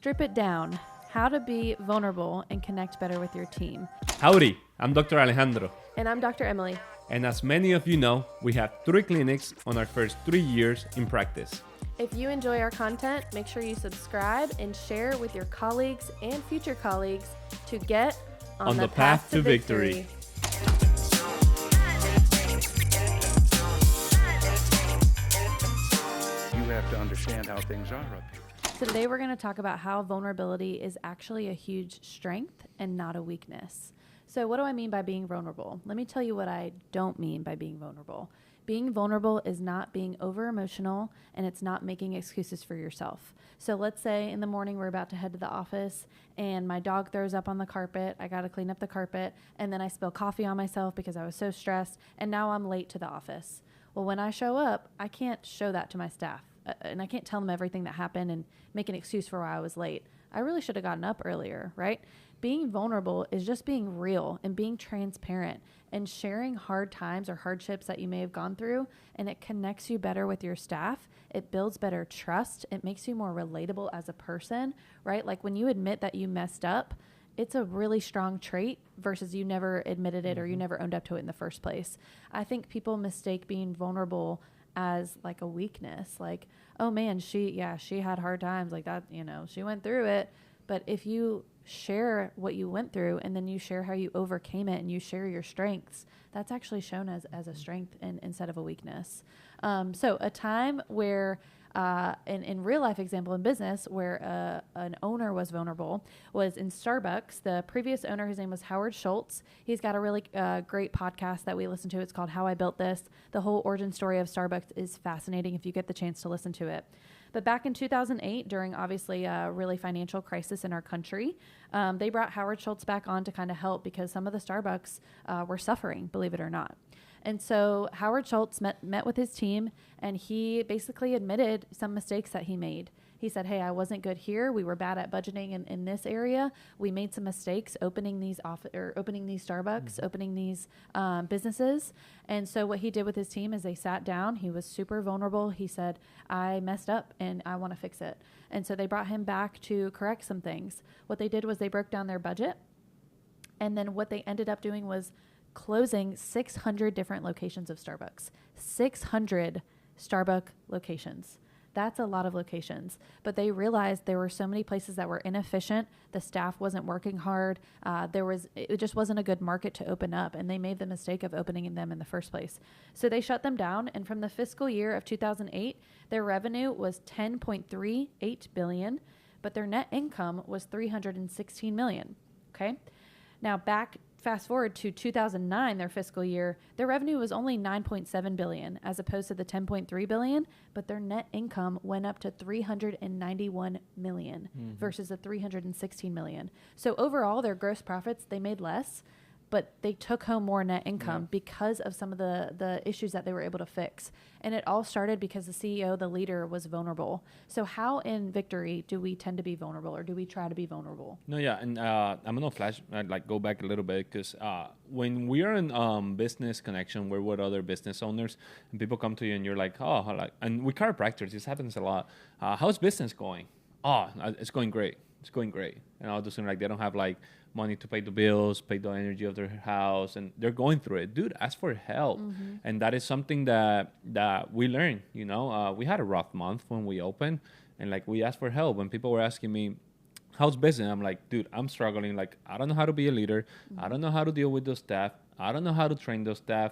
Strip it down. How to be vulnerable and connect better with your team. Howdy, I'm Dr. Alejandro. And I'm Dr. Emily. And as many of you know, we have 3 clinics on our first 3 years in practice. If you enjoy our content, make sure you subscribe and share with your colleagues and future colleagues to get on the path to victory. You have to understand how things are up here. So today we're going to talk about how vulnerability is actually a huge strength and not a weakness. So what do I mean by being vulnerable? Let me tell you what I don't mean by being vulnerable. Being vulnerable is not being over emotional, and it's not making excuses for yourself. So let's say in the morning we're about to head to the office and my dog throws up on the carpet. I got to clean up the carpet, and then I spill coffee on myself because I was so stressed, and now I'm late to the office. Well, when I show up, I can't show that to my staff. And I can't tell them everything that happened and make an excuse for why I was late. I really should have gotten up earlier, right? Being vulnerable is just being real and being transparent and sharing hard times or hardships that you may have gone through, and it connects you better with your staff. It builds better trust. It makes you more relatable as a person, right? Like when you admit that you messed up, it's a really strong trait versus you never admitted it or you never owned up to it in the first place. I think people mistake being vulnerable as like a weakness, like, oh man, she had hard times like that, she went through it. But if you share what you went through and then you share how you overcame it and you share your strengths, that's actually shown as a strength instead of a weakness. So a time where in real life example in business where an owner was vulnerable was in Starbucks. The previous owner, his name was Howard Schultz. He's got a really great podcast that we listen to. It's called How I Built This. The whole origin story of Starbucks is fascinating if you get the chance to listen to it. But back in 2008, during obviously a really financial crisis in our country, they brought Howard Schultz back on to kind of help because some of the Starbucks were suffering, believe it or not. And so Howard Schultz met with his team, and he basically admitted some mistakes that he made. He said, hey, I wasn't good here. We were bad at budgeting in this area. We made some mistakes opening these Starbucks, opening these businesses. And so what he did with his team is they sat down. He was super vulnerable. He said, I messed up and I want to fix it. And so they brought him back to correct some things. What they did was they broke down their budget. And then what they ended up doing was closing 600 different locations of Starbucks. 600 Starbucks locations. That's a lot of locations. But they realized there were so many places that were inefficient. The staff wasn't working hard. It just wasn't a good market to open up, and they made the mistake of opening them in the first place. So they shut them down, and from the fiscal year of 2008, their revenue was $10.38 billion, but their net income was $316 million. Okay? Now fast forward to 2009, their fiscal year, their revenue was only $9.7 billion as opposed to the $10.3 billion, but their net income went up to $391 million versus the $316 million. So overall, their gross profits, they made less, but they took home more net income because of some of the issues that they were able to fix. And it all started because the CEO, the leader, was vulnerable. So how in Victory do we tend to be vulnerable, or do we try to be vulnerable? No, yeah, and I'm gonna go back a little bit because when we are in business connection, we're with other business owners, and people come to you and you're like, and we chiropractors, this happens a lot. How's business going? It's going great. It's going great. And all of a sudden, like, they don't have like money to pay the bills, pay the energy of their house, and they're going through it. Dude, ask for help. And that is something that we learned, we had a rough month when we opened, and like we asked for help. When people were asking me, how's business? I'm like, dude, I'm struggling. Like, I don't know how to be a leader. I don't know how to deal with those staff. I don't know how to train those staff.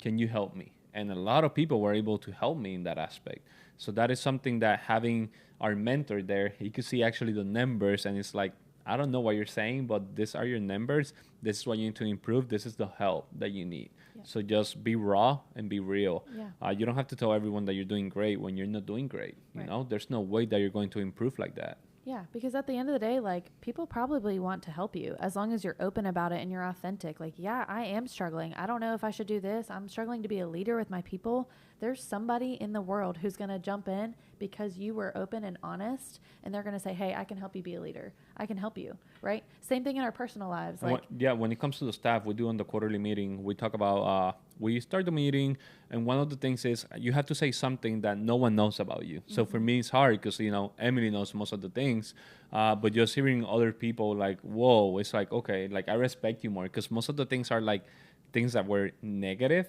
Can you help me? And a lot of people were able to help me in that aspect. So that is something that having our mentor there, he could see actually the numbers, and it's like, I don't know what you're saying, but these are your numbers. This is what you need to improve. This is the help that you need. Yeah. So just be raw and be real. Yeah. You don't have to tell everyone that you're doing great when you're not doing great. Right. There's no way that you're going to improve like that. Yeah, because at the end of the day, like, people probably want to help you as long as you're open about it and you're authentic. Like, yeah, I am struggling. I don't know if I should do this. I'm struggling to be a leader with my people. there's somebody in the world who's going to jump in because you were open and honest, and they're going to say, hey, I can help you be a leader. I can help you, right? Same thing in our personal lives. Like, when it comes to the staff, we do on the quarterly meeting, we talk about, we start the meeting, and one of the things is you have to say something that no one knows about you. So for me, it's hard because, Emily knows most of the things, but just hearing other people like, whoa, it's like, okay, like I respect you more, because most of the things are like things that were negative,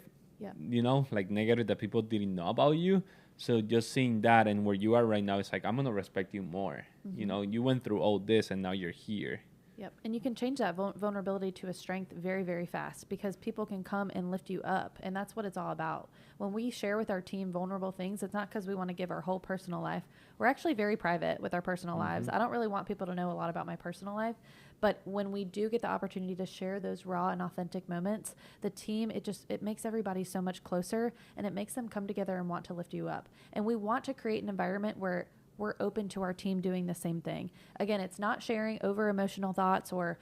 like negative that people didn't know about you. So just seeing that and where you are right now, it's like, I'm going to respect you more. You went through all this and now you're here. Yep. And you can change that vulnerability to a strength very, very fast, because people can come and lift you up. And that's what it's all about. When we share with our team vulnerable things, it's not because we want to give our whole personal life. We're actually very private with our personal lives. I don't really want people to know a lot about my personal life. But when we do get the opportunity to share those raw and authentic moments, the team, it makes everybody so much closer, and it makes them come together and want to lift you up. And we want to create an environment where we're open to our team doing the same thing. Again, it's not sharing over emotional thoughts or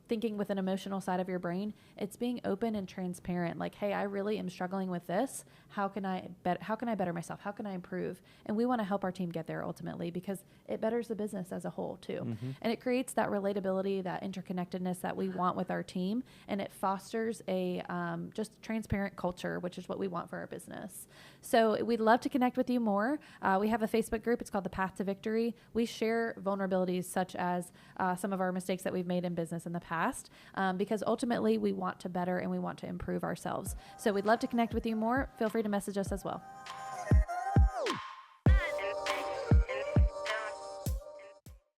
thinking with an emotional side of your brain. It's being open and transparent. Like, hey, I really am struggling with this. How can I better myself? How can I improve? And we want to help our team get there ultimately, because it betters the business as a whole too. And it creates that relatability, that interconnectedness that we want with our team. And it fosters a just transparent culture, which is what we want for our business. So we'd love to connect with you more. We have a Facebook group. It's called The Path to Victory. We share vulnerabilities such as some of our mistakes that we've made in business in the past, because ultimately we want to better and we want to improve ourselves. So we'd love to connect with you more. Feel free to message us as well.